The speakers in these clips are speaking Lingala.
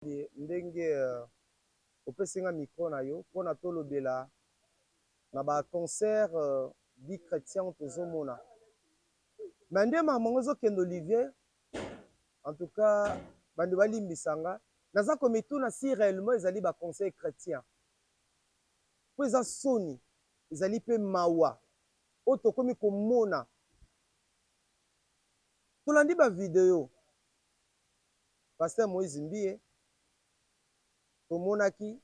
ndenge opesinga micro na yo mpona tolobela na ba concert bi chrétien tozomona me nde mamango ezokende Olivier. En tout cas bando balimbisanga naza komituna si réellement ezali ba concert chrétien po eza soni ezali mpe mawa oyo tokomi komona tolandi bavideo Pasteur Moïse Mbie tomonaki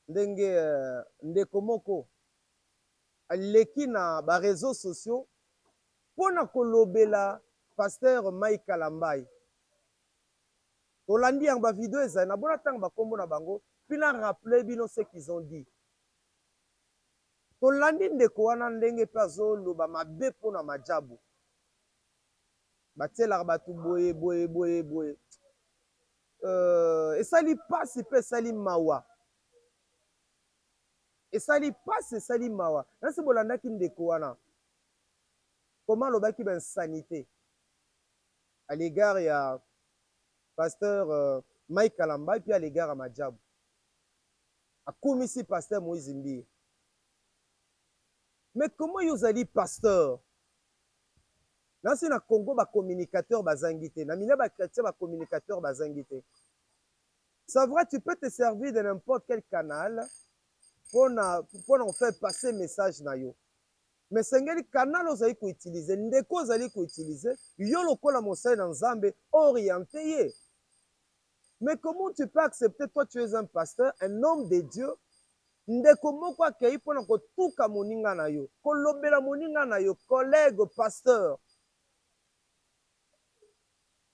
ndenge ndeko moko aleki na bareseau sociaux mpona kolobela Pasteur Mike Kalambai. Tolandi yango bavideo ezali na bona ntango bakombo na bango mpina rappele bino ce qu'ils ont dit. Tolandi ndeko wana ndenge mpe azoloba mabe mpona majabu batielaka bato boye boye boye boye esali pasi mpe esali mawa esali pasi esali mawa nasi bolandaki ndeko wana comment alobaki bainsanité à l'égard ya Pasteur Mike Kalambai puis à l'égard ya majabu akumisi Pasteur Moïse Mbie. Mais comment vous allez pasteur? Là c'est na Congo ba communicateur bazangité, na mina ba chrétien ba communicateur bazangité. C'est vrai, tu peux te servir de n'importe quel canal pour en faire passer message na yo. Mais c'est un canal vous allez utiliser, ndeko vous allez utiliser, yo lokola mosai na Nzambe orienté. Mais comment tu peux accepter, toi tu es un pasteur, un homme de Dieu, ndeko moko akei mpona kotuka moninga na yo kolobela moninga na yo collègue pasteur.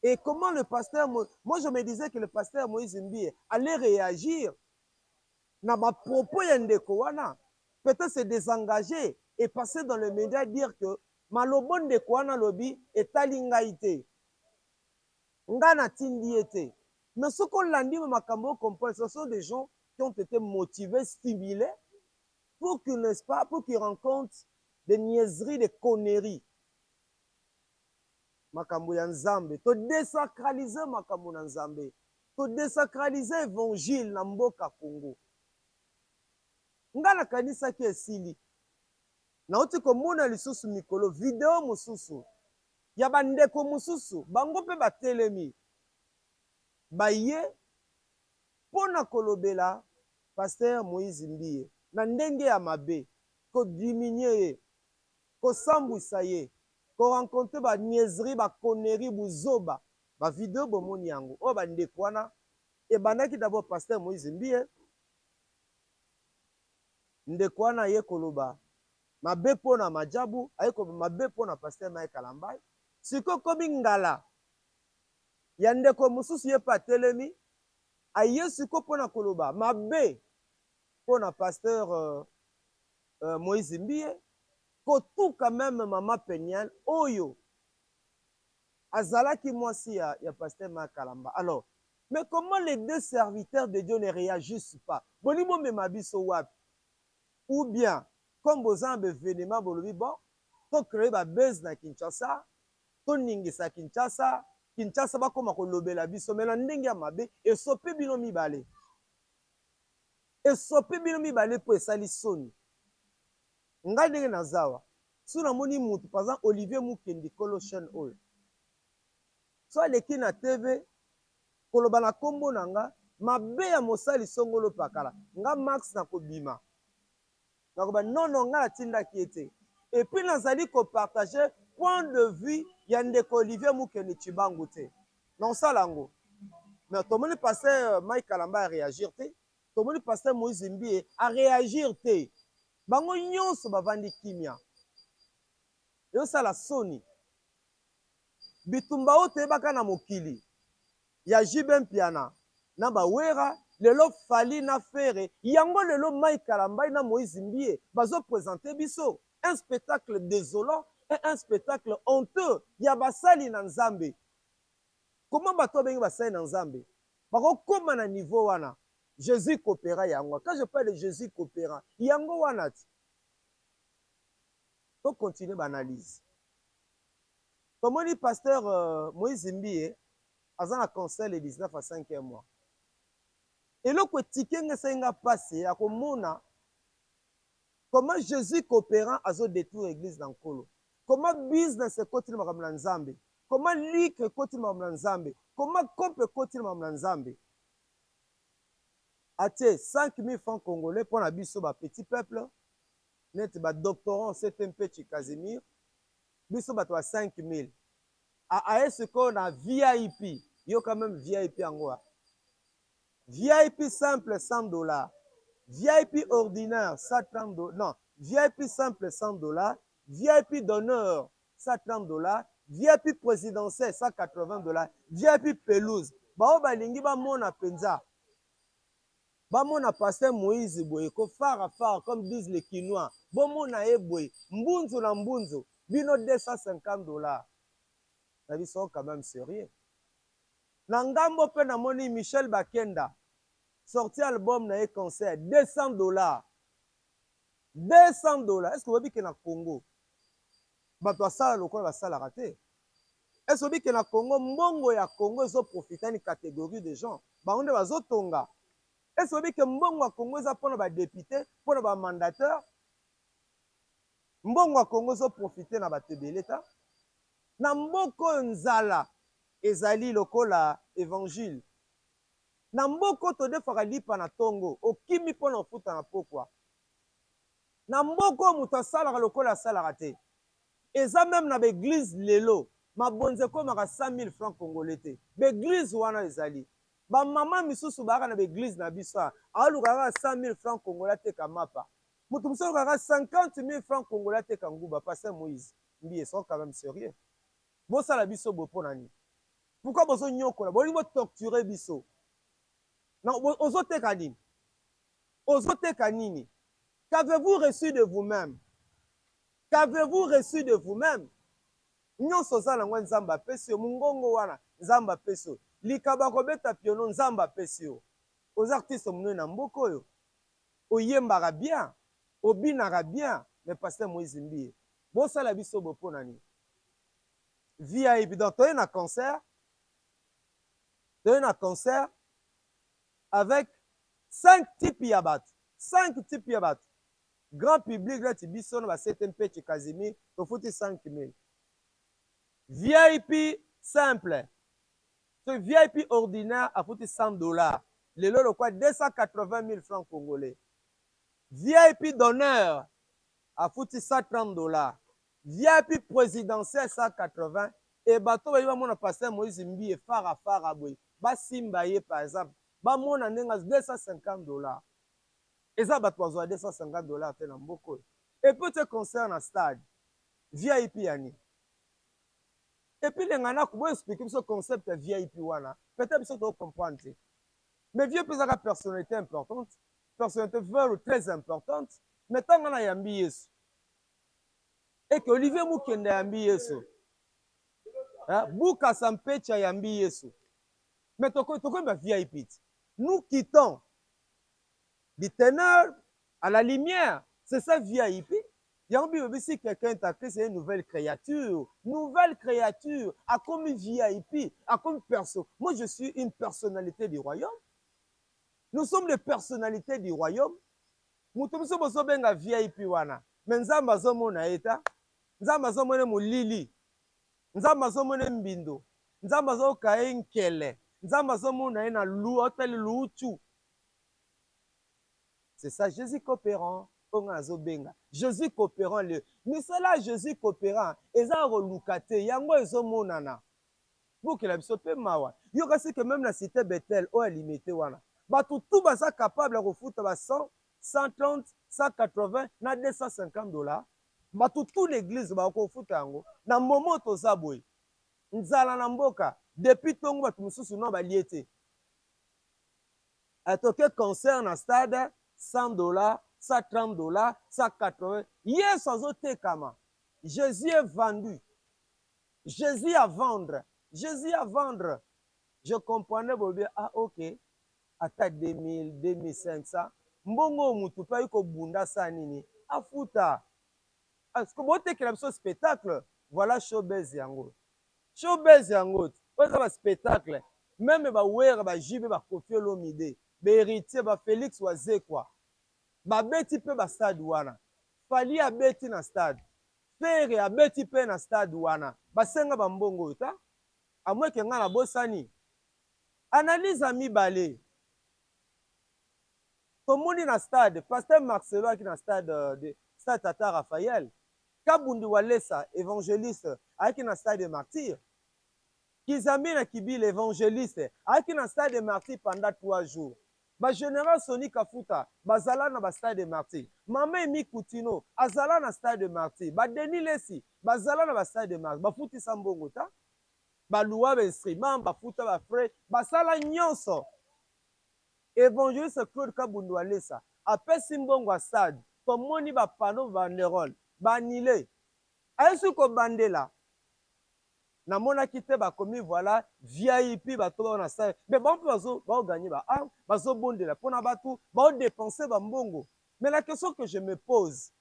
Et comment le pasteur moi je me disais que le pasteur Moïse Mbie allait réagir na ba propos ya ndeko wana, peut-être se désengager et passer dans le média dire que malobo ndeko wana lobi etali ngai te nga na tindi ete. Mais ce qu'on l'a dit makambo comprendre, ce sont des gens qui ont été motivés, stimulés pour qu'ils, n'est-ce pas, pour qu'ils rencontrent des niaiseries, des conneries. Makambo ya Nzambe, to désacraliser makambo na Nzambe, to désacraliser évangile na mboka Congo. Nga na kanisa ki esili. Na oti komona lisusu mikolo video mususu. Ya bandeko mususu, bango pe batelemi. Baye pona kolobela Pasteur Moïse Mbie na ndenge ya mabe ko diminuer ye ko sambwisa ye ko rencontrer ba niaiserie ba connerie buzoba ba video bomoni yango o ba ndeko wana e bandaki d'abord Pasteur Moïse Mbie ndeko wana ye koloba mabe pona majabu aye ko mabe pona Pasteur Mike Kalambai siko komi ngala ya ndeko mususu ye patelemi aye siko pona koloba mabe pona Pasteur Moïse Mbie kotuka même Mama Peniel oyo azalaki mwasi ya Pasteur Mike Kalambai. Alors mais comment les deux serviteurs de Dieu ne réagissent pas? Bolimo mema biso wapi? Ou bien comme bozambe événement bolobi bon to créer ba buzz na Kinshasa to ningisa Kinshasa Kinshasa bakoma kolobela biso mena ndenge ya mabe esope bino mibale esope bino mibale po esali soni. Ngai ndenge nazawa so namoni mutu par exemple Olivier Mukendi kolo chaîne oyo so aleki na TV koloba na kombo na nga mabe ya mosali songolo pakala nga max na kobima nakoba non nga natindaki ete et puis nazali kopartager point de vue ya ndeko Olivier Mukendi Chibangu te non salango. Mais tomoni Pasteur Mike Kalambai a réagir te, tomoni Pasteur Moïse Mbie a réagir te, bango nyonso bavandi kimia yo sala soni bitumba oyo toyebaka na mokili ya Jiben Piana na bawera lelo fali na fere yango lelo Mike Kalambai na Moïse Mbie bazo présenter biso un spectacle désolant et un spectacle honteux ya basali na Nzambe. Comment bato bengi basali na Nzambe bako koma na niveau wana Jésus coopéra yango. Quand je parle de Jésus coopéra yango wana ti to continuer l'analyse. Comment dit Pasteur Moïse Mbie aza na concert le 19 à 5e mois eloko etikenge esenga pasi ya komona comment Jésus coopérant azo détruire l'église dans Nkolo. Comment business ekotili makambo na Nzambe. Comment lik ekotili makambo na Nzambe. Comment comp ekotili makambo na Nzambe. Atie 5000 francs congolais pour na biso ba petit peuple. Net ba doctorant CTMP Casimir. Biso ba 5000. A ce qu'on a VIP. Yo quand même VIP en VIP simple $100. VIP ordinaire, $130. Non, VIP simple $100. VIP d'honneur, $130. VIP présidentiel, $180. VIP pelouse. Bao balingi ba mona penza. Ba mona pasteur Moïse boye ko fara comme disent les Quinois. Bo mona e boye. Mbunzo na mbunzo. Bino $250. Ça dit sont quand même sérieux. Nangambo pe na moni Michel Bakenda. Sorti album na concert $200. $200. Est-ce que vous voyez que na Congo bato asala lokola basala raté? Est-ce que vous voyez que na Congo mbongo ya Congo ezo profiter une catégorie de gens bango nde bazotonga? Est-ce que vous voyez que mbongo ya Congo eza pona ba député, pona ba mandateur? Mbongo ya Congo ezo profiter na bato ebele ta? Na mboko nzala ezali lokola évangile. Na mboko todefaka lipa na tongo okimi mpona ofuta na pokwa. Na mboko moto asalaka lokola asalaka te. Eza même na baeglise lelo mabonze ekomaka 100 000 francs congolais te. Baeglise wana ezali bamama misusu bayaka na baeglise na biso alukaka 100 000 francs congolais ateka mapa. Moto mosusu alukaka 50 000 francs congolais ateka nguba. Pasteur Moïse mbi sont quand même sérieux. Bosala biso bo mpo nani? Pourquoi bozo nyokola bolingi botorturer biso? Non, ozoteka nini? Ozoteka nini? Qu'avez-vous reçu de vous-même? Qu'avez-vous reçu de vous-même? Nyonso ozala ngo Nzambe apesi yo, mungongo wana Nzambe apesi yo, likaba kobeta piano Nzambe apesi yo. Oza artiste munene na mboka oyo, oyembaka bien, obinaka bien, mais Pasteur Moïse Mbie bosala biso bo mpo nani? VIP donc toye na concert avec 5 types yabat. 5 types yabat. Grand public là tibiso na ba CTMP Casimir, to fouti 5000. VIP simple. Ce VIP ordinaire a fouti $100. Le lolo quoi 280 000 francs congolais. VIP d'honneur a fouti $130. VIP présidentiel 180. Et bato ba mona Pasteur Moïse Mbie fara boy. Ba simba ye par exemple. Ba mona nenga $250. Et ça bato bazwa $250 te na mboko. Et peut te concerne à stade. VIP yani. Et puis les gens qui vont expliquer ce concept de VIP wana. Peut-être que vous comprenez. Mais vieux peut avoir personnalité importante, personnalité très importante. Mais tant qu'on a yambi yesu. Et que Olivier Moukende yambi yesu. Bouka Sampecha yambi yesu. Mais toko VIP. Nous quittons du ténor à la lumière. C'est ça VIP. Si quelqu'un t'a créé, c'est une nouvelle créature. Nouvelle créature. A comme VIP. A comme perso. Moi, je suis une personnalité du royaume. Nous sommes des personnalités du royaume. Nous sommes des VIP. Mais nous sommes des état. Nous sommes des Lili. Nous sommes des Mbindo. Nous sommes des Nkele. Nous sommes des Loutou. C'est ça, Jésus coopérant. Jésus coopérant le. Mais cela, Jésus coopérant. Et ça, relukate. Yango ezo monana. Pour que la bisope mawa. Yo kasi que même la cité Bethel, o limité wana. Bah tout basa capable de refoutre 100, 130, 180, na $250. Bah tout l'église ba ko futa yango. Na moment to zaboy. Nzala na mboka. Depuis tongo batu mususu no ba liete. Atoke concert na stade $100. $130, $180. Yes, kama. Jésus est vendu. Jésus à vendre. Jésus à vendre. Je comprenais, ah ok. Ata 2000, 2500. Mbongo mutu pa yuko bunda sa nini. Afuta. Est-ce que vous avez un spectacle? Voilà showbiz yango. Showbiz yango. Vous avez un spectacle. même bawere bajibe bakofi olomide baheritier bafélix wazekwa babeti mpe bastade wana fali abeti na stade fere abeti mpe na stade wana basenga bambongo oyo ta amweke nga na bosani analyse ya mibale tomoni na stade paster marcelo aki na stade tata raphaël kabundi walesa évangéliste ayaki na stade de martyr kizambi na kibila évangéliste ayaki na stade de martyr pendant 3 jours bagénéral soni kafuta bazala na bastade de martyr mama emi kutino azala na stade de martyr badeni lesi bazala na bastade de martyr bafutisa mbongo ta baluwa bainstrument bafuta bafrais basala nyonso évangéliste claude kabundu alesa apesi mbongo ya stade tomoni bapano banderole banile ayesi kobandela namonaki te bakomi voilà vip bato bao na stade me bango mpe baoganye bazobondela mpona bato baodepense bambongo mais la question que je me pose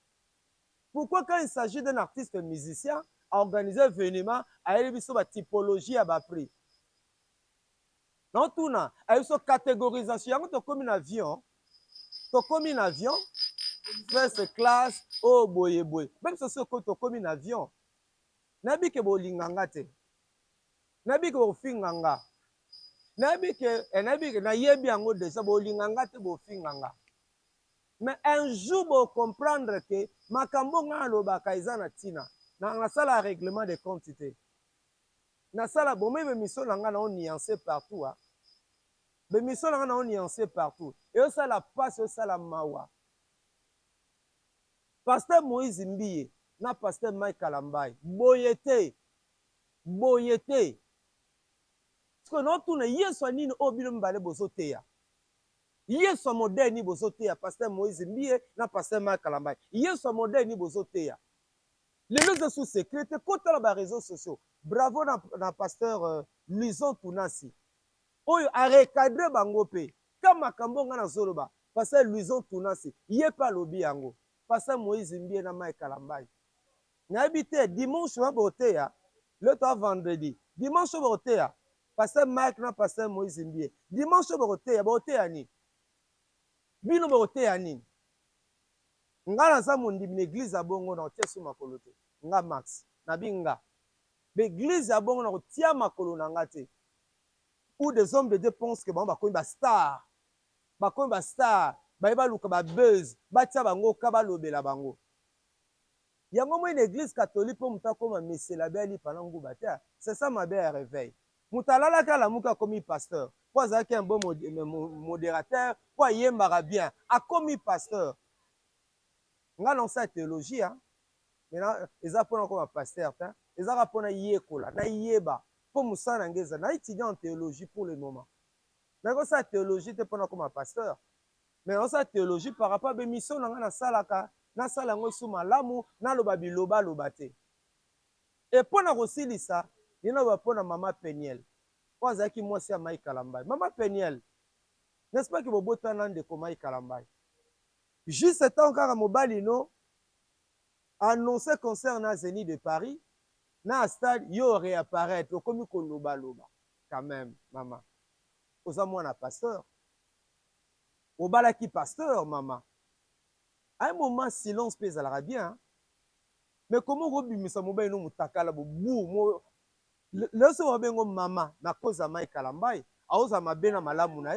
pourquoi quand il s'agit d'un artiste musicien à organiser événement ayebi biso batypologie ya baprix naotuna ayebi biso catégorisation yango tokomi na avion first class oyo boyeboye même sosi oko tokomi na avion nayebi ke bolinganga te nayebi ke bofinganga nayebi ke nayebi yango deja bolinganga te bofinganga mais un jour bocomprendre ke makambo nga alobaka eza na ntina nasala règlement de compte te nasala bomoi bemission na nga nao nuance partout bemission na nga nao nuance partout eyosala pasi osala mawa paster moïse mbiye na paster mike kalambai boye te sikoyo naotuna yesu ya nini oyo bino mibale bozoteya yesu ya modele nini bozoteya paster moïse mbiye na paster mike kalambai yesu ya modele nini bozoteya lelo eza sous secret te kotala baréseaux sociaux bravo na paster luison tunasi oyo arecadre bango mpe ka makambo nga nazoloba paster luison tunasi ye mpe alobi yango paster moïse mbie na mike kalambai nayebi te dimanche wa boteya le to vendredi dimanche oyo boteya paster mike na paster moïse mbie dimanche oyo boteya nini bino boteya nini nga naza mondimi na eglize ya bongo na kotia so makolo te nga max nabi nga beglize ya bongo na kotia makolo na nga te ou des hommes de Dieu pensent que bango bakomi bastar baye baluka babuzz batia bango ka balobela bango yango moi na église catholique mpo moto akoma mesela be alipa na nguba te c'est ça mabe ya réveil moto alalaki alamuki akomi pasteur po azalaki un bon modérateur po ayembaka bien akomi pasteur nga na osala théologie maintenant eza mpona koma pasteur te ezaka mpona yekola nayeba mpo mosala na ngai eza na étudiant en théologie pour le moment nakosala théologie te mpona koma pasteur mais osala théologie par rapport bemission na nga nasalaka nasala yango esu malamu naloba bilobaloba te e mpona kosilisa ninoba mpona mama peniel po azalaki mwasi ya mai kalambai mama peniel n'est-ce pas ke bobotana ndeko mai kalambai juste temps kaka mobali no annonce concert na Zénith de Paris na stade yo réapparaître okomi kolobaloba quand même mama oza mwana pasteur obalaki pasteur mama à un moment silence mpe ezalaka bien mais comment okobimisa mobali no motakala bobu leso babengo mama na koza mai kalambai aoza mabe na malamu na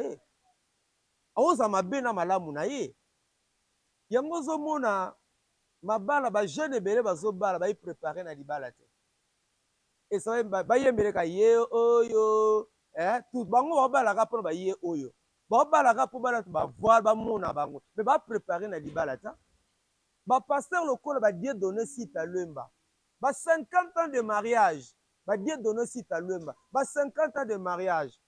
ye yango ozomona mabala bajeune ebele bazobala baiprépare na libala te bayembeleka ye oyo bango babalaka mpona baye oyo babalaka mpo balatu bavoile bamona bango me baprépare na libala ta bapaster lokola badie donné site alwemba 50 ans de mariage badie donné site alwemba 50 ans de mariage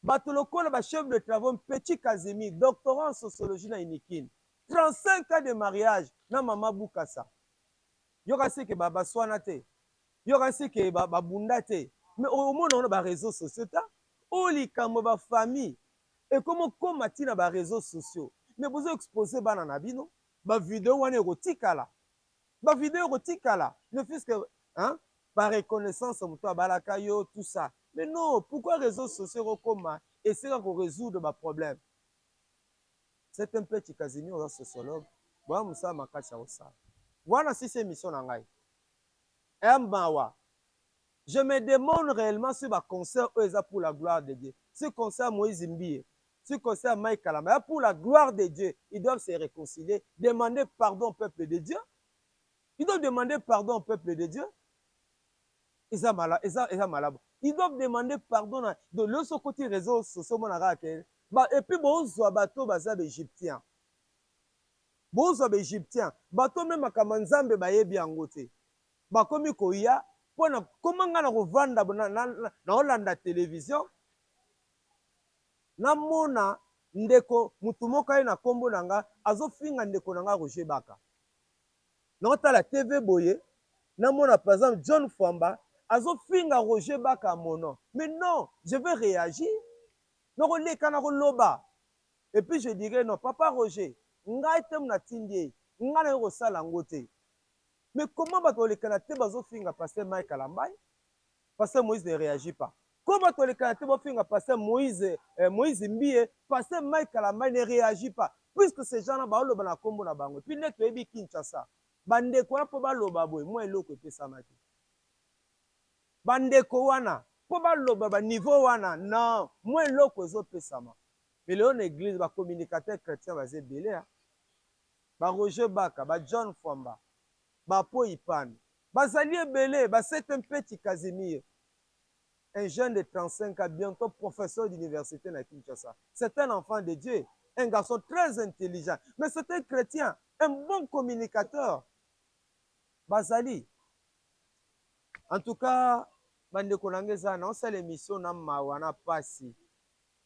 bato lokola bachef de travaux petit Casimir doctorat en sociologie na Inikine 35 ans de mariage na mama Bukasa yoka seke baswana te yoka seke babunda te mais omona ona ba réseaux sociaux ta olikambo ba famille et comment koma tina ba réseaux sociaux mais bozo exposer bana na bino ba vidéo wana ekotikala ne fils que par reconnaissance moto abalaka yo tout ça Mais non, pourquoi les réseaux sociaux comme essayer de résoudre ma problème? C'est un petit Casimir, un sociologue. Voilà, Moussa Makacha Osa. Voilà, si c'est mission Nangai. Je me demande réellement si ma concert est pour la gloire de Dieu. Ce concert Moïse Mbie, ce concert Mike Kalama, pour la gloire de Dieu, ils doivent se réconcilier, demander pardon au peuple de Dieu. Ils doivent demander pardon au peuple de Dieu. Ils sont malades. Ils doivent demander pardon de l'autre côté réseau social. Et puis, bon, ils bateau bazab égyptien. Bon, ils égyptien. Bateau même à Kamanzambe bayebi angote. Bakomi koya. Comment on a revendre na Hollande télévision? Namona ndeko mutumoka na kombo nanga azofinga ndeko nanga Roger Baka. Nota la TV boye. Namona par exemple John Famba azofinga Roger Baka mon nom. Mais non, je vais réagir. Non, loba. Et puis je dirais non, papa Roger, ngai tem na tindie, ngai na rosala ngote. Mais comment les Canadiens bazofinga pasteur Mike Kalambay? Pasteur Moïse ne réagit pas. Comment les Canadiens bazofinga pasteur Moïse Mbie, pasteur Mike Kalambay ne réagit pas. Puisque ces gens-là baoloba na kombo na bango. Puis net yebi Kinshasa. Bandeko wana po baloba boy, moi eloko epesama te. Bandeko wana po baloba ba niveau wana, non, moi eloko ezopesama. Mais léon église ba communicateur chrétien bazé belé. Ba Roger Baka, ba John Famba. Bapo Ipan. Bazali Belé, c'est un petit Casimir. Un jeune de 35 ans, bientôt professeur d'université à Kinshasa. C'est un enfant de Dieu, un garçon très intelligent. Mais c'est un chrétien, un bon communicateur. Bazali. En tout cas, bande konangeza na osala émission na mawana pasi.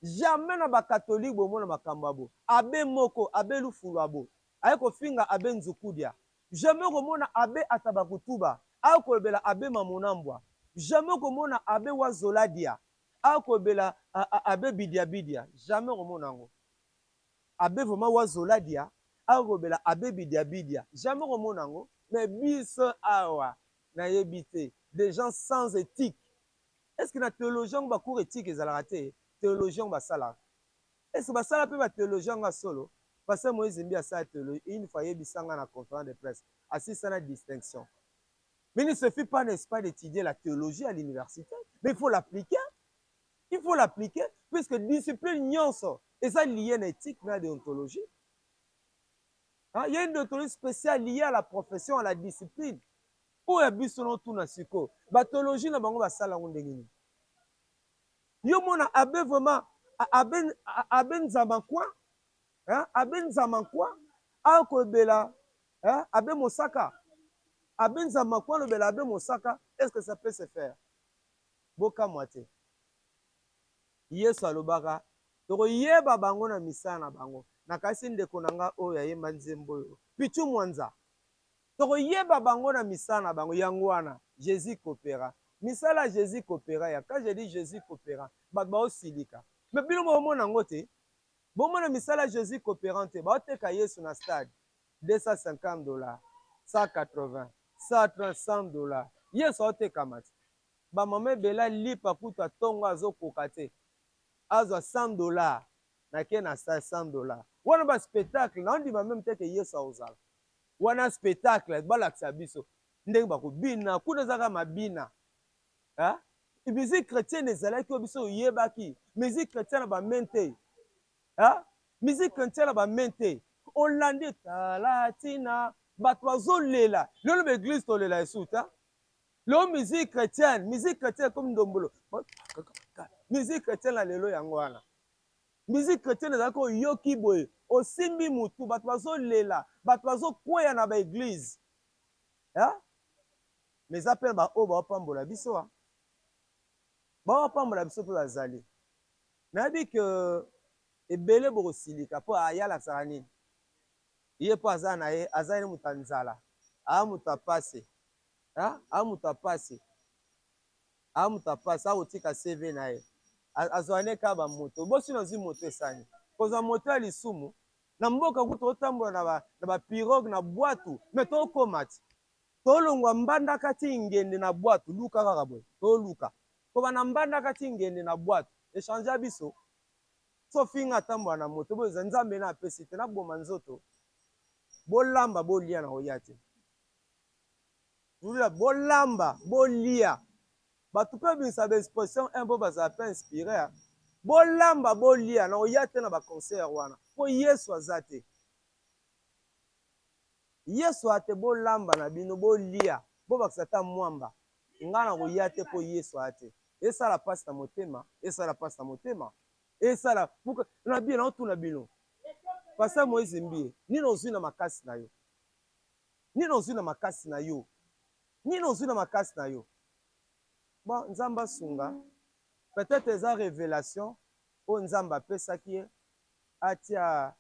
Jamais na ba catholique bomo na makambabo. Abe moko, abe lufulabo. Ayeko finga abe nzukudia. Jamais komona abe atabakutuba. Akobela abe mamonambwa. Jamais komona abe wazoladia. Akobela abe bidia. Jamais komona ngo. Abe vraiment wazoladia. Akobela abe bidia. Jamais komona ngo. Mais biso awa na yebite. Des gens sans éthique. Est-ce que na théologien ba cours éthique ezalaka te? Théologien ba sala. Est-ce que ba sala pe ba théologien nga solo? Parce que Moïse Mbie a sa théologie, une fois il y a une conférence de presse, assis à la distinction. Mais il ne suffit pas, n'est-ce pas, d'étudier la théologie à l'université, mais il faut l'appliquer. Il faut l'appliquer, puisque discipline nyonso, et ça lié à l'éthique, mais à la déontologie. Hein? Il y a une déontologie spéciale liée à la profession, à la discipline. Où est bisono tout na siko? La théologie na bango ba sala ngondengini. Yo mona abe vraiment aben zamakwa. Aben Zamankwa, Akobela, Abe Mosaka, Aben Zamankwa, le bel Abe Mosaka, est-ce que ça peut se faire? Boka moite. Yesu alobaka, toko yeba bango na misana bango, nakasi ndeko nanga oyo yemba nzembo yo. Pichu mwanza. Toko yeba bango na misana bango yangwana, Jésus coopéra. Misala Jésus coopéra ya. Quand je dis Jésus coopéra, bakba osilika. Mais bilo mo nangote. Bon, mon misala Jésus coopérante, bah oteka Yesu na stade $250, 180, 130, $100. Yesu oteka mati. Ba mama bela lipa kuta tongo azo kokate. Azo $100 na ke na $100. Wana ba spectacle na ndi ba même teke Yesu ozala. Wana spectacle ba laksa biso. Ndenge ba ko bina, kuna zaka mabina. Hein? Musique chrétienne ezalaki biso yebaki. Musique chrétienne ba mente. Hein? Musique chrétienne ba mente. Hollande talatina batwazo lela. Lolo l'église to lela esuta. Lo musique chrétienne comme ndombolo. Musique chrétienne la lelo yango wana. Musique chrétienne ezako yoki boye. Osimbi mutu batwazo lela, batwazo kwea na ba église. Hein? Mais appelle ba o ba pambola biso. Ba pambola biso pe bazali. Na dit que ebele bokosilika po ayala sarani iye po azana ye azani mutanzala amutapase amutapase aotika CV na ye azwane ka ba moto bosi na zi moto esani kozwa moto ya lisumu na mboka kuto otambola na ba pirogue na bwatu me tokoma ti tolongwa mbanda kati ngende na bwatu luka kaka boye toluka koba na mbanda kati ngende na boîte échange biso so finga tambo na moto boza nzambe na apesi te na boma nzoto bolamba bolia na oyate Julia bolamba bolia batu pe bisa ba exposition un peu baza pe inspiré bolamba bolia na oyate na ba concert wana po Yesu azate Yesu ate bolamba na bino bolia bo bakisata mwamba ngana oyate po Yesu ate esa la passe na motema esa la passe na motema esa la puka na bien na tuna bino pasa Moïse mbie nino ozwi na makasi na yo nino ozwi na makasi na yo nino ozwi na makasi na yo bon nzamba sunga peut-être eza révélation o nzamba apesaki ye atia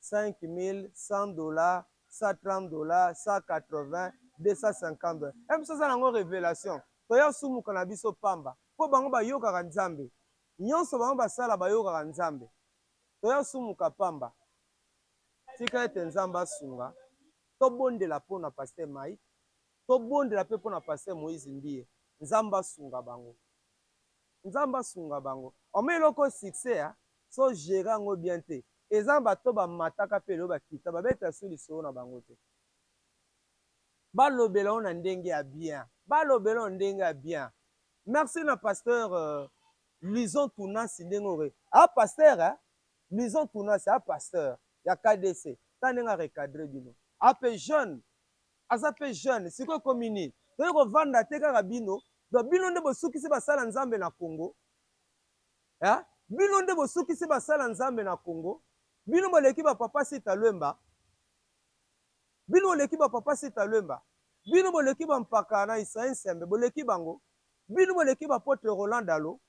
5000 $100 $130 $180 $250 emso eza nango révélation toya sumuka na biso pamba mpo bango bayokaka nzambe nyonso bango basala bayokaka nzambe toya sumuka pamba tika ete nzambe asunga tobondela mpo na paster Mike tobondela mpe mpo na paster Moïse Mbie nzambe asunga bango nzambe asunga bango ome eloko succès ya so gérer yango bien te eza bato bamataka mpe lelo bakita babeta su lisolo na bango te balobela ngo na ndenge ya bien balobela ngo ndenge ya bien merci na pasteur Lison Tunasi ndenge ore pasteur Lison Tunasi pasteur ya KDC ta ndenge arecadre bino ape jeune aza pe jeune sikoyo komi nini toyei kovanda te kaka bino donc bino nde bosukisi basala nzambe na Congo bino nde bosukisi basala nzambe na Congo bino boleki bapapa Sita Lwemba bino boleki bapapa Sita Lwemba bino boleki bampaka na Israël Sembe boleki bango bino boleki bapotre Roland Dalo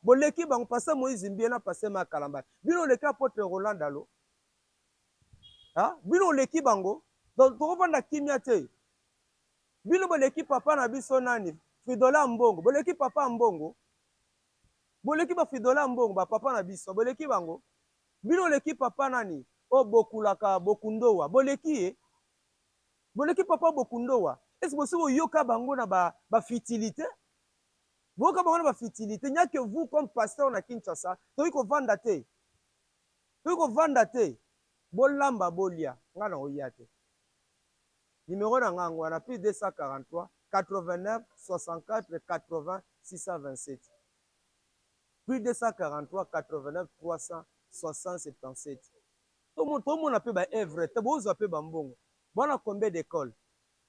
boleki bango pasa Moïse Mbie na pase Makalamba bino boleki apotre Roland Dalo bino boleki bango donc tokovanda kimia te bino boleki papa na biso nani Fridola Mbongo boleki papa Mbongo boleki ba Fridola Mbongo ba papa na biso boleki bango bino boleki papa nani o bokulaka bokundowa boleki ye boleki papa bokundowa est-ce que vous yoka bango na ba futilité boka bango na ba futilité nya que vous comme pasteur na Kinshasa toyi ko vanda te bolamba bolia ngana oyate numéro na ngango wana plus 243 89 64 80 627 plus 243 89 300 677 tout le monde a peu ba œuvre te bozo pe bambongo bona combien d'écoles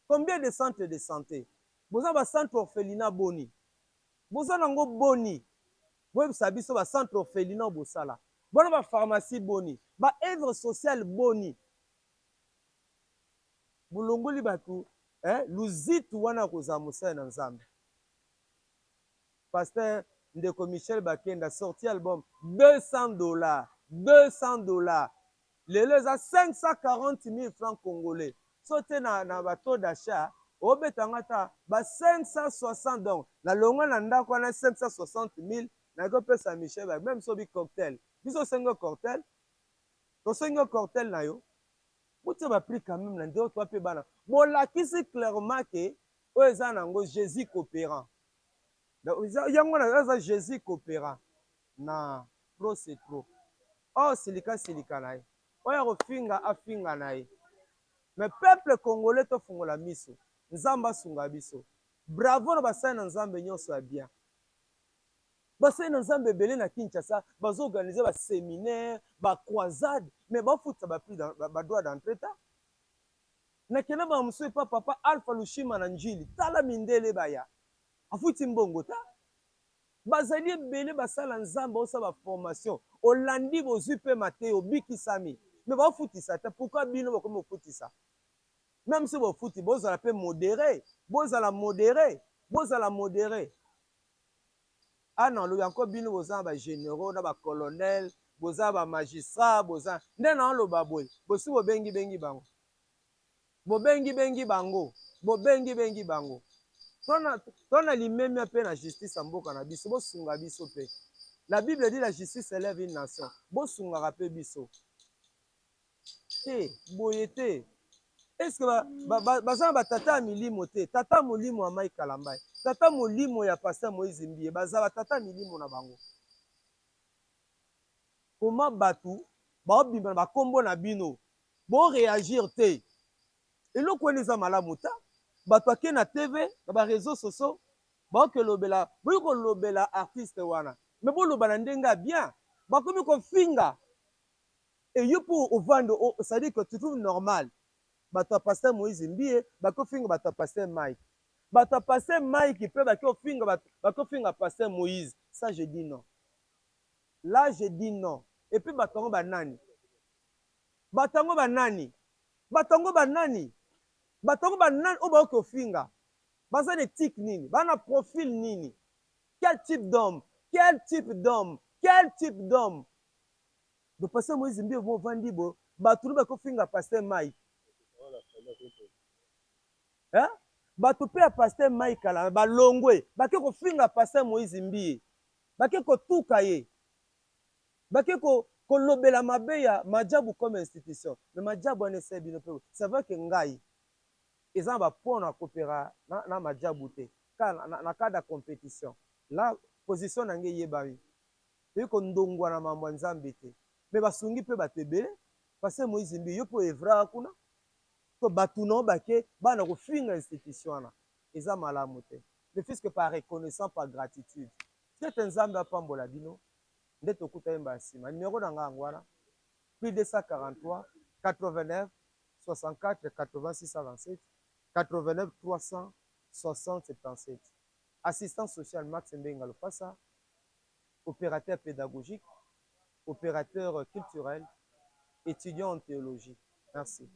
combien de centres de santé boza ba centre orphelinat boni boza nango boni boye biso ba centre orphelinat bosala bona ba pharmacie boni ba œuvre sociale boni bulongoli batu luzitu wana koza mosala na nzambe pasteur Ndeko Michel Bakenda sorti album $200 $200 lelo eza 540 000 francs congolais sote na bato d'achat obetanga ta ba 560 donc na longo na ndako wana 560 000 na ko pesa Michel Bakenda même so bi cocktail biso sengo cocktail to sengo cocktail na yo mutu ba prix quand même na ndio to pe bana bolakisi clairement que oza nango Jésus coopérant yango na eza Jésus coopérant na pro c'est trop oh silika na ye oya kofinga afinga na ye mais peuple congolais tofungola miso nzambe asunga biso bravo na basali na nzambe nyonso ya bien basali na nzambe ebele na Kinshasa bazoorganize baséminaire bacroisade mais bafuta bapris badroit d'entrée ta nakende bamosu epa papa Alpha Lushima na njili tala mindele baya afuti mbongo ta bazali ebele basala nzambe osala baformation olandi bozwi mpe mate obikisami me bafutisa te pourquoi bino bakomi ofutisa même si bofuti bozala mpe modéré bozala modéré ana olobi yanko bino bozala bagénéraux na bacolonel bozala bamagistrat bozala nde na oloba boye bosi bobengi bango tona limemia mpe na justice ya mboka na biso bosunga biso mpe la Bible dit la justice élève une nation bosungaka mpe biso te boye te est ce que baza na batata ya milimo te tata molimo ya Mai Kalambai tata molimo ya Pasteur Moïse Mbie bazala tata milimo na bango. Comment batu baobimba na bakombo na bino bo réagir te eloko wana eza malamu ta bato ake na TV na bareseau sociaux baokolobela boyi kolobela artiste wana me boloba na ndenge ya bien bakomi kofinga eyo mpo ovande c'est-à-dire que tu trouves normal bato ya Pasteur Moïse Mbie bakofinga bato ya Pasteur Mike bato ya Pasteur Mike mpe bakofinga Pasteur Moïse. Ça je dis non, là je dis non. Et puis batango banani batango banani batango banani batango banani o ba kofinga baza de tic nini bana profil nini, quel type d'homme, quel type d'homme, quel type d'homme de Pasteur Moïse Mbie bo vandi bo bato ba kofinga Pasteur Mike hein bato pe ya Pasteur Mike ala balongwe bake kofinga Pasteur Moïse Mbie bake kotuka ye bake kolobela mabe ya majabu comme institution mais majabu wana ese bino pe c'est vrai que ngai eza bapona kopera na majabu te na cadre ya compétition la position na ngai yebami toyi kondongwa na mambo ya nzambe te mais basungi mpe bato ebele Pasteur Moïse Mbie yo mpo evraka kuna to bato nao bake bana kofinga institution wana eza malamu te mais puisque par reconnaissance par gratitude tete nzambe apambola bino nde tokuta yemba ya nsima numéro na nga yango wana plus 243 89 64 86 27 89 360 77. Assistant social Max Mbenga Lopassa, opérateur pédagogique, opérateur culturel, étudiant en théologie. Merci.